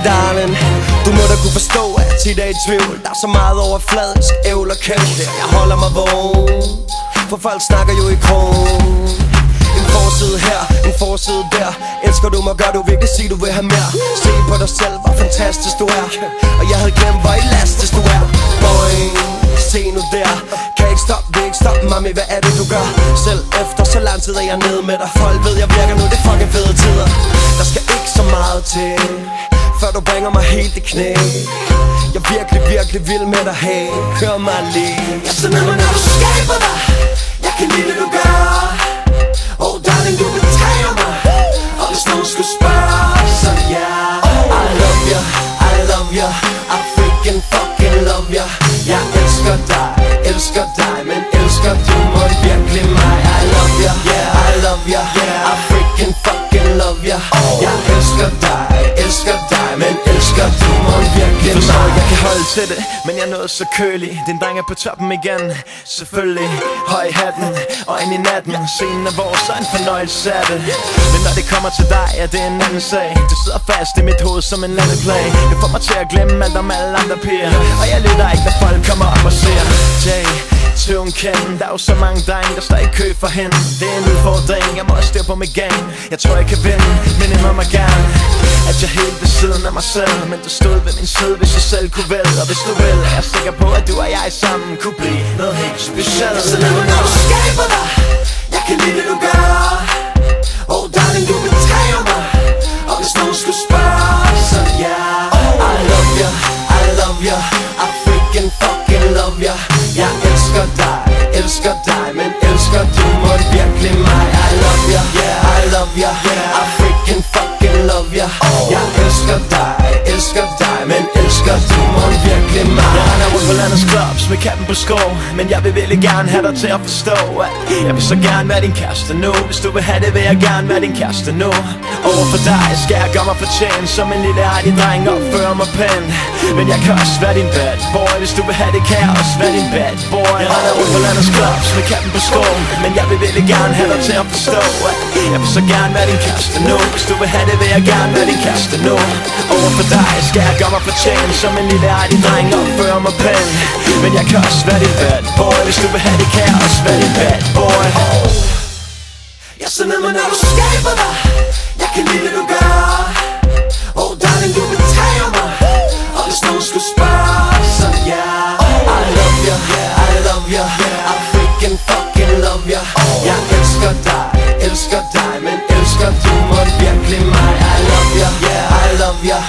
darling, du må da kunne forstå, at jeg tit er i tvivl. Der er så meget overfladisk ævl og kævl. Jeg holder mig vågen, for folk snakker jo i krogen. En forside her, en forside der. Elsker du mig, gør du virkelig sige, du vil have mere. Se på dig selv, hvor fantastisk du er. Og jeg havde glemt, hvor elastisk du er. Boing, se nu der. Kan ikke stoppe, vil ikke stoppe, mami, hvad er det du gør? Selv efter så lang tid er jeg nede med dig. Folk ved, jeg virker nu, det er fucking fede tider. Der skal ikke så meget til, før du bringer mig helt i knæ. Jeg er virkelig, virkelig vild med dig, hey. Hør mig lige. Jeg sender mig, når du skaber dig. Jeg kan lide det, du gør. Oh darling, du betager mig. Og hvis nogen skulle spørge, så ja. I love you, I love you, I freaking fucking love you. Jeg elsker dig, men elsker du mig virkelig mig. I love you, yeah, I love you, yeah, I freaking fucking love you. Jeg elsker dig, men elsker du mig virkelig mig. Forstår, jeg kan holde til det, men jeg er noget så kølig. Din dreng er på toppen igen, selvfølgelig. Høj i hatten, og ind i natten. Scenen er vores, så en fornøjelse af det. Men når det kommer til dig, er det en anden sag. Du sidder fast i mit hoved som en landeplay. Det får mig til at glemme alt om alle andre piger. Og jeg lytter ikke, når folk kommer op og ser Jay, til hun kende. Der er jo så mange drenge, der står i kø for hende. Det er en udfordring, jeg må også styre på mit gang. Jeg tror jeg kan vinde, men jeg må mig gerne. At jeg er helt ved siden af mig selv. Men du stod ved min side, hvis jeg selv kunne vælge. Og hvis du vil, er jeg sikker på, at du og jeg sammen kunne blive noget helt specielt. Så lad mig, når du skaber dig. Jeg kan lide det, du gør. Oh darling, du betager mig. Og hvis nogen skulle spørge, så ja. I love you, I love you, I freaking fucking love you. Jeg elsker dig, men elsker du mig virkelig mig. I love you, yeah, I love you, yeah, I freaking fucking love you. Jeg elsker dig, men elsker du mig virkelig mig. Jeg render rundt på landets clubs med kappen på skov, men jeg vil virkelig gerne have dig til at forstå, at jeg vil så gerne være din kæreste nu. Hvis du vil have det, vil jeg gerne være din kæreste nu. Overfor dig skal jeg gøre mig fortjent, som en lille artig dreng opfører mig pænt. Men jeg kan også være din bad boy. Hvis du vil have det, kan jeg også være din bad boy. Jeg render rundt på landets clubs med kappen på skov, men jeg vil virkelig gerne have dig til at forstå, at jeg vil så gerne være din kæreste nu. Hvis du vil have det, vil jeg gerne være din kæreste nu. Overfor dig skal jeg gøre mig fortjent, som en lille artig dreng opfører mig pænt. Men jeg kan også være din bad boy. Hvis du vil have det, kan jeg også være din bad boy. Jeg sender mig, når du skaber dig. Jeg kan lide det, du gør. Oh darling, du betager mig. Og hvis nogen skulle spørge, så ja. I love you, I love you, I freaking fucking love you. Jeg elsker dig, men elsker du mig virkelig mig. I love you, yeah, I love you.